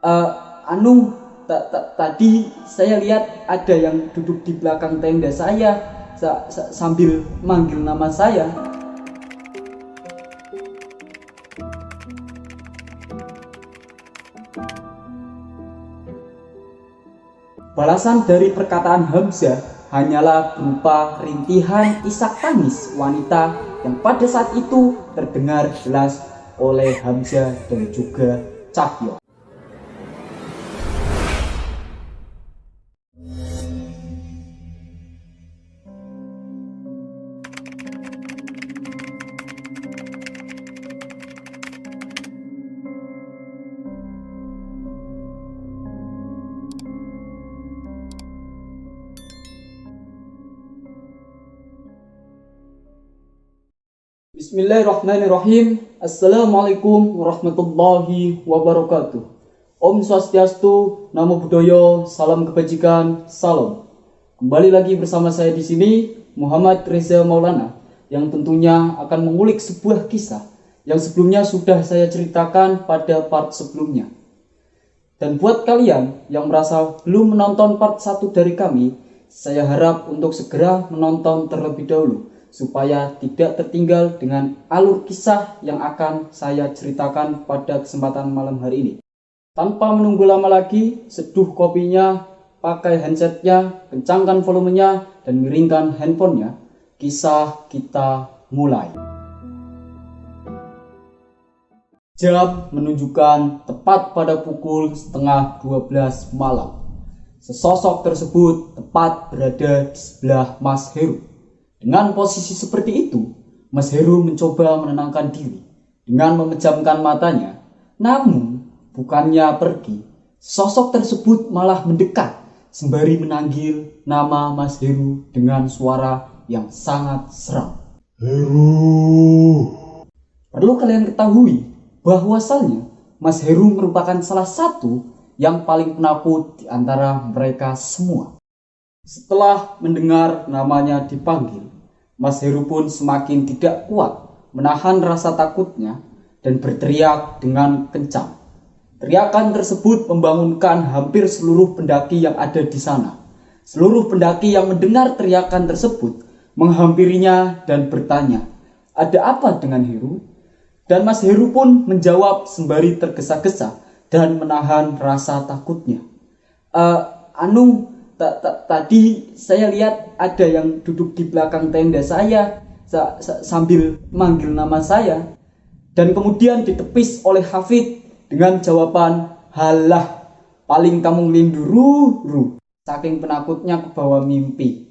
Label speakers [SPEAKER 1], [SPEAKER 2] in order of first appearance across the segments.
[SPEAKER 1] Eh, anu, tadi saya lihat ada yang duduk di belakang tenda saya sambil manggil nama saya. Balasan dari perkataan Hamzah hanyalah berupa rintihan isak tangis wanita yang pada saat itu terdengar jelas oleh Hamzah dan juga Cahyo. Bismillahirrahmanirrahim. Assalamualaikum warahmatullahi wabarakatuh. Om Swastiastu, Namo Buddhaya, salam kebajikan, salam. Kembali lagi bersama saya di sini, Muhammad Reza Maulana, yang tentunya akan mengulik sebuah kisah yang sebelumnya sudah saya ceritakan pada part sebelumnya. Dan buat kalian yang merasa belum menonton part 1 dari kami, saya harap untuk segera menonton terlebih dahulu, supaya tidak tertinggal dengan alur kisah yang akan saya ceritakan pada kesempatan malam hari ini. Tanpa menunggu lama lagi, seduh kopinya, pakai handsetnya, kencangkan volumenya, dan miringkan handphonenya. Kisah kita mulai. Jam menunjukkan tepat pada pukul 11:30 malam. Sesosok tersebut tepat berada di sebelah Mas Heru. Dengan posisi seperti itu, Mas Heru mencoba menenangkan diri dengan memejamkan matanya. Namun, bukannya pergi, sosok tersebut malah mendekat sembari menanggil nama Mas Heru dengan suara yang sangat seram. Heru. Perlu kalian ketahui bahwasannya Mas Heru merupakan salah satu yang paling penakut di antara mereka semua. Setelah mendengar namanya dipanggil, Mas Heru pun semakin tidak kuat menahan rasa takutnya dan berteriak dengan kencang. Teriakan tersebut membangunkan hampir seluruh pendaki yang ada di sana. Seluruh pendaki yang mendengar teriakan tersebut menghampirinya dan bertanya, "Ada apa dengan Heru?" Dan Mas Heru pun menjawab sembari tergesa-gesa dan menahan rasa takutnya. Tadi saya lihat ada yang duduk di belakang tenda saya sambil manggil nama saya, dan kemudian ditepis oleh Hafid dengan jawaban, "Halah, paling kamu ngelinduru." Saking penakutnya ke bawah mimpi.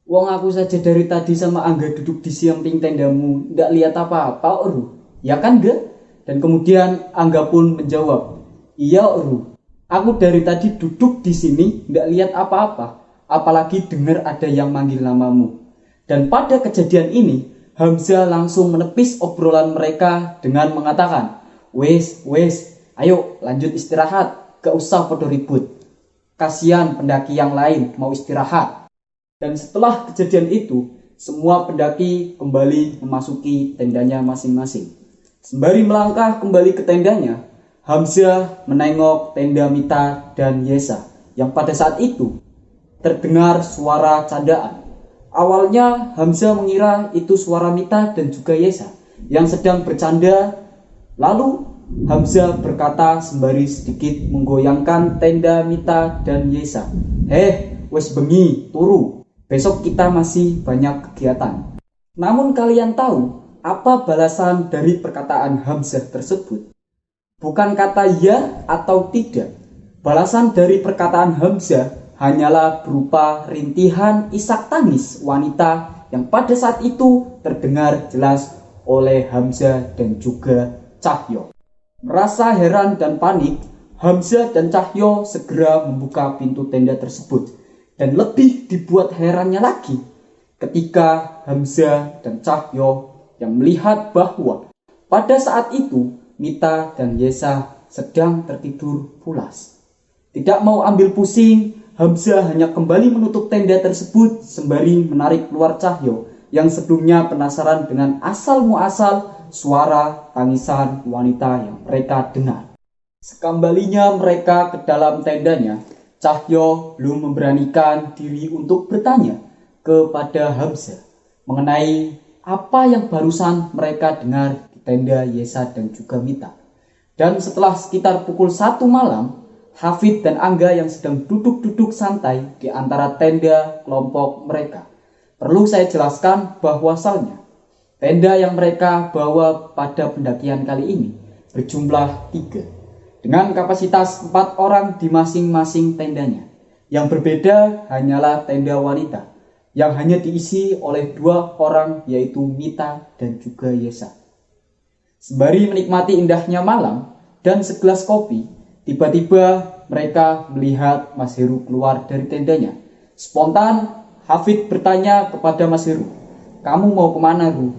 [SPEAKER 1] "Wong aku saja dari tadi sama Angga duduk di samping tendamu, ndak lihat apa-apa, Ru. Ya kan, Ga?" Dan kemudian Angga pun menjawab, "Iya, Ru. Aku dari tadi duduk di sini, nggak lihat apa-apa, apalagi dengar ada yang manggil namamu." Dan pada kejadian ini, Hamzah langsung menepis obrolan mereka dengan mengatakan, Wes, ayo lanjut istirahat, gak usah pada ribut. Kasihan pendaki yang lain mau istirahat." Dan setelah kejadian itu, semua pendaki kembali memasuki tendanya masing-masing. Sembari melangkah kembali ke tendanya, Hamzah menengok tenda Mita dan Yesa yang pada saat itu terdengar suara candaan. Awalnya Hamzah mengira itu suara Mita dan juga Yesa yang sedang bercanda. Lalu Hamzah berkata sembari sedikit menggoyangkan tenda Mita dan Yesa, wes bengi, turu. Besok kita masih banyak kegiatan." Namun kalian tahu apa balasan dari perkataan Hamzah tersebut? Bukan kata ya atau tidak. Balasan dari perkataan Hamzah hanyalah berupa rintihan isak tangis wanita yang pada saat itu terdengar jelas oleh Hamzah dan juga Cahyo. Merasa heran dan panik, Hamzah dan Cahyo segera membuka pintu tenda tersebut. Dan lebih dibuat herannya lagi ketika Hamzah dan Cahyo yang melihat bahwa pada saat itu Mita dan Yesa sedang tertidur pulas. Tidak mau ambil pusing, Hamzah hanya kembali menutup tenda tersebut sembari menarik keluar Cahyo yang sebelumnya penasaran dengan asal muasal suara tangisan wanita yang mereka dengar. Sekembalinya mereka ke dalam tendanya, Cahyo belum memberanikan diri untuk bertanya kepada Hamzah mengenai apa yang barusan mereka dengar di tenda Yesa dan juga Mita. Dan setelah sekitar pukul 1 malam, Hafid dan Angga yang sedang duduk-duduk santai di antara tenda kelompok mereka. Perlu saya jelaskan bahwasalnya tenda yang mereka bawa pada pendakian kali ini berjumlah 3, dengan kapasitas 4 orang di masing-masing tendanya. Yang berbeda hanyalah tenda wanita, yang hanya diisi oleh 2 orang, yaitu Mita dan juga Yesa. Sembari menikmati indahnya malam dan segelas kopi, tiba-tiba mereka melihat Mas Heru keluar dari tendanya. Spontan, Hafid bertanya kepada Mas Heru, "Kamu mau kemana, Ru?"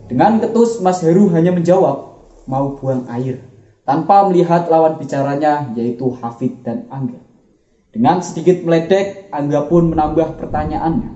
[SPEAKER 1] Dengan ketus, Mas Heru hanya menjawab, "Mau buang air," tanpa melihat lawan bicaranya, yaitu Hafid dan Angga. Dengan sedikit meledek, Angga pun menambah pertanyaannya,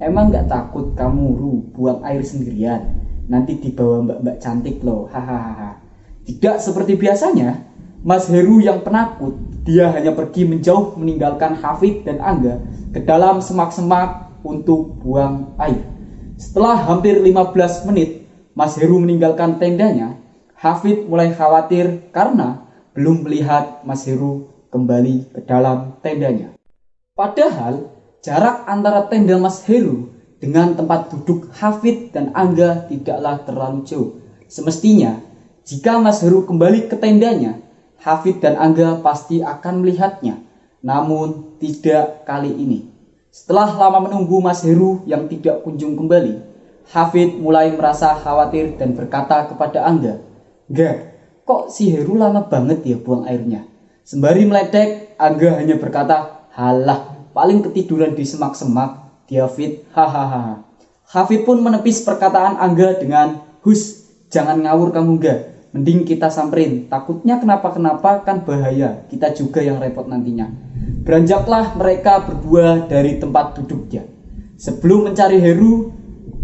[SPEAKER 1] "Emang gak takut kamu, Ru, buang air sendirian? Nanti dibawa mbak-mbak cantik loh, hahaha." Tidak seperti biasanya, Mas Heru yang penakut, dia hanya pergi menjauh meninggalkan Hafid dan Angga ke dalam semak-semak untuk buang air. Setelah hampir 15 menit Mas Heru meninggalkan tendanya, Hafid mulai khawatir karena belum melihat Mas Heru kembali ke dalam tendanya. Padahal jarak antara tenda Mas Heru dengan tempat duduk Hafid dan Angga tidaklah terlalu jauh. Semestinya jika Mas Heru kembali ke tendanya, Hafid dan Angga pasti akan melihatnya. Namun tidak kali ini. Setelah lama menunggu Mas Heru yang tidak kunjung kembali, Hafid mulai merasa khawatir dan berkata kepada Angga, "Enggak, kok si Heru lama banget ya buang airnya?" Sembari meledek, Angga hanya berkata, "Halah, paling ketiduran di semak-semak dia, Fit, hahaha." Hafid pun menepis perkataan Angga dengan, "Hus, jangan ngawur kamu, enggak. Mending kita samperin, takutnya kenapa-kenapa kan bahaya, kita juga yang repot nantinya." Beranjaklah mereka berdua dari tempat duduknya. Sebelum mencari Heru,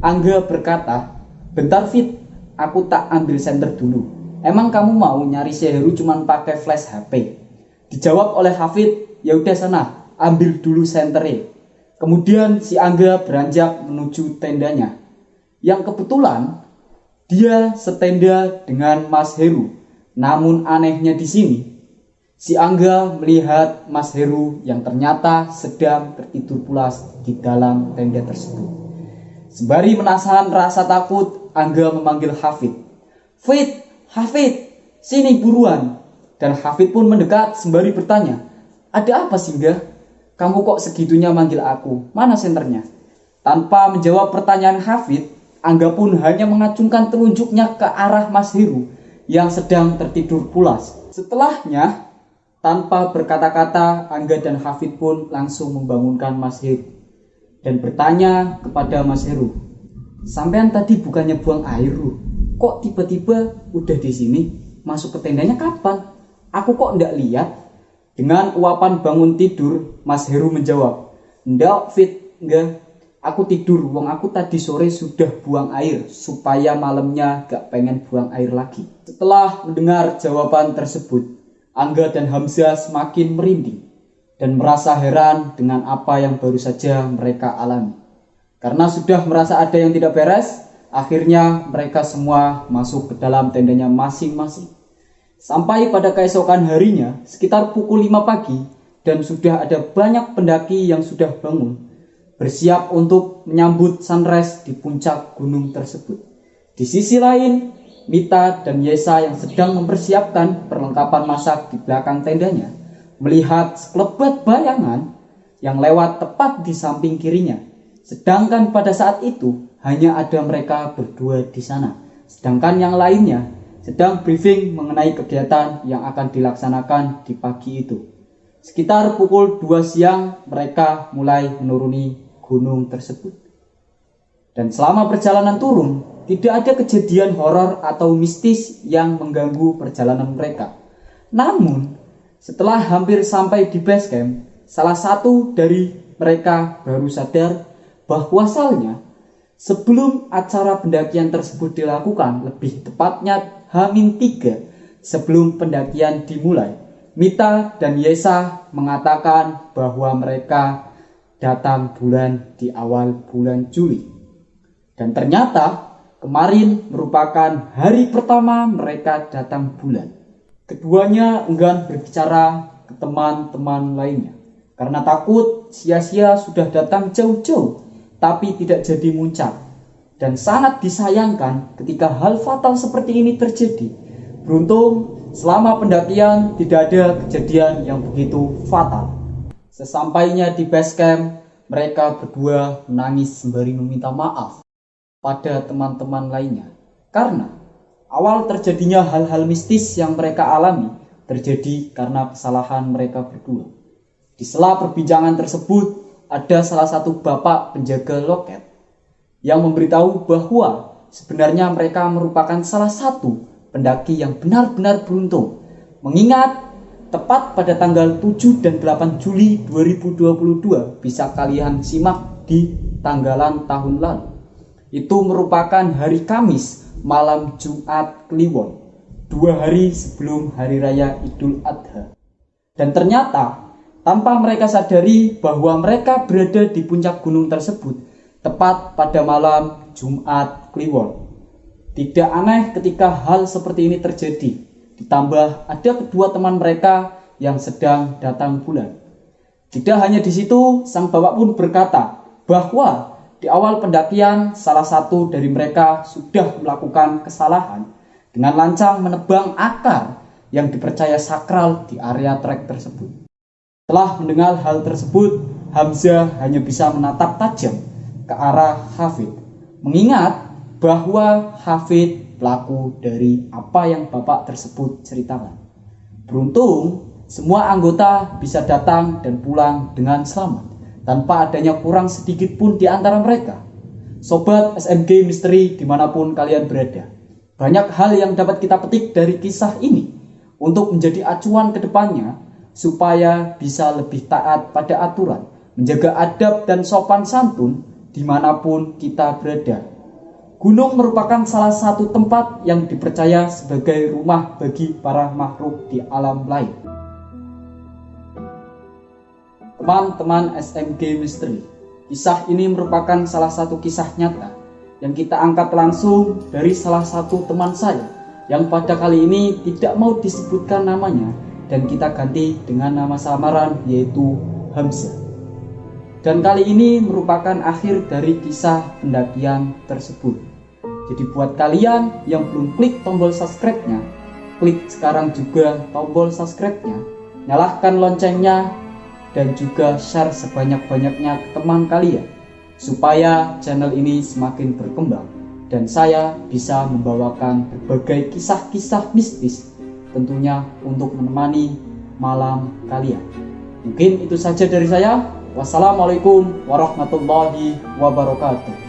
[SPEAKER 1] Angga berkata, "Bentar Fit, aku tak ambil senter dulu. Emang kamu mau nyari si Heru cuman pakai flash HP?" Dijawab oleh Hafid, "Ya udah sana, ambil dulu senternya." Kemudian si Angga beranjak menuju tendanya, yang kebetulan dia setenda dengan Mas Heru. Namun anehnya di sini, si Angga melihat Mas Heru yang ternyata sedang tertidur pulas di dalam tenda tersebut. Sembari menahan rasa takut, Angga memanggil Hafid. "Fit, Hafid, sini buruan." Dan Hafid pun mendekat sembari bertanya, "Ada apa sih, Angga? Kamu kok segitunya manggil aku? Mana senternya?" Tanpa menjawab pertanyaan Hafid, Angga pun hanya mengacungkan telunjuknya ke arah Mas Heru yang sedang tertidur pulas. Setelahnya, tanpa berkata-kata, Angga dan Hafid pun langsung membangunkan Mas Heru dan bertanya kepada Mas Heru, "Sampean tadi bukannya buang air, Ru? Kok tiba-tiba udah di sini? Masuk ke tendanya kapan? Aku kok ndak lihat?" Dengan uapan bangun tidur, Mas Heru menjawab, "Ndak, Fit, enggak. Aku tidur, wong aku tadi sore sudah buang air supaya malamnya gak pengen buang air lagi." Setelah mendengar jawaban tersebut, Angga dan Hamzah semakin merinding dan merasa heran dengan apa yang baru saja mereka alami. Karena sudah merasa ada yang tidak beres, akhirnya mereka semua masuk ke dalam tendanya masing-masing. Sampai pada keesokan harinya, sekitar pukul 5 pagi, dan sudah ada banyak pendaki yang sudah bangun, bersiap untuk menyambut sunrise di puncak gunung tersebut. Di sisi lain, Mita dan Yesa yang sedang mempersiapkan perlengkapan masak di belakang tendanya, melihat sekelebat bayangan yang lewat tepat di samping kirinya. Sedangkan pada saat itu hanya ada mereka berdua di sana. Sedangkan yang lainnya sedang briefing mengenai kegiatan yang akan dilaksanakan di pagi itu. Sekitar pukul 2 siang mereka mulai menuruni gunung tersebut. Dan selama perjalanan turun, tidak ada kejadian horor atau mistis yang mengganggu perjalanan mereka. Namun, setelah hampir sampai di base camp, salah satu dari mereka baru sadar bahwasalnya sebelum acara pendakian tersebut dilakukan, lebih tepatnya H-3, sebelum pendakian dimulai, Mita dan Yesa mengatakan bahwa mereka datang di awal bulan Juli. Dan ternyata kemarin merupakan hari pertama mereka datang bulan. Keduanya enggan berbicara ke teman-teman lainnya karena takut sia-sia sudah datang jauh-jauh tapi tidak jadi muncak. Dan sangat disayangkan ketika hal fatal seperti ini terjadi. Beruntung selama pendakian tidak ada kejadian yang begitu fatal. Sesampainya di base camp, mereka berdua menangis sembari meminta maaf pada teman-teman lainnya. Karena awal terjadinya hal-hal mistis yang mereka alami terjadi karena kesalahan mereka berdua. Di sela perbincangan tersebut, ada salah satu bapak penjaga loket yang memberitahu bahwa sebenarnya mereka merupakan salah satu pendaki yang benar-benar beruntung. Mengingat tepat pada tanggal 7 dan 8 Juli 2022 bisa kalian simak di tanggalan tahun lalu. Itu merupakan hari Kamis malam Jumat Kliwon, 2 hari sebelum Hari Raya Idul Adha. Dan ternyata tanpa mereka sadari bahwa mereka berada di puncak gunung tersebut tepat pada malam Jumat Kliwon. Tidak aneh ketika hal seperti ini terjadi. Ditambah ada kedua teman mereka yang sedang datang bulan. Tidak hanya di situ, sang bapak pun berkata bahwa di awal pendakian salah satu dari mereka sudah melakukan kesalahan dengan lancang menebang akar yang dipercaya sakral di area trek tersebut. Setelah mendengar hal tersebut, Hamzah hanya bisa menatap tajam ke arah Hafid, mengingat bahwa Hafid pelaku dari apa yang bapak tersebut ceritakan. Beruntung semua anggota bisa datang dan pulang dengan selamat tanpa adanya kurang sedikit pun di antara mereka. Sobat SMG Misteri dimanapun kalian berada, banyak hal yang dapat kita petik dari kisah ini untuk menjadi acuan ke depannya supaya bisa lebih taat pada aturan, menjaga adab dan sopan santun dimanapun kita berada. Gunung merupakan salah satu tempat yang dipercaya sebagai rumah bagi para makhluk di alam lain. Teman-teman SMG Misteri, kisah ini merupakan salah satu kisah nyata yang kita angkat langsung dari salah satu teman saya yang pada kali ini tidak mau disebutkan namanya dan kita ganti dengan nama samaran yaitu Hamzah. Dan kali ini merupakan akhir dari kisah pendakian tersebut. Jadi buat kalian yang belum klik tombol subscribe-nya, klik sekarang juga tombol subscribe-nya, nyalakan loncengnya, dan juga share sebanyak-banyaknya ke teman kalian supaya channel ini semakin berkembang dan saya bisa membawakan berbagai kisah-kisah mistis tentunya untuk menemani malam kalian. Mungkin itu saja dari saya. Wassalamualaikum warahmatullahi wabarakatuh.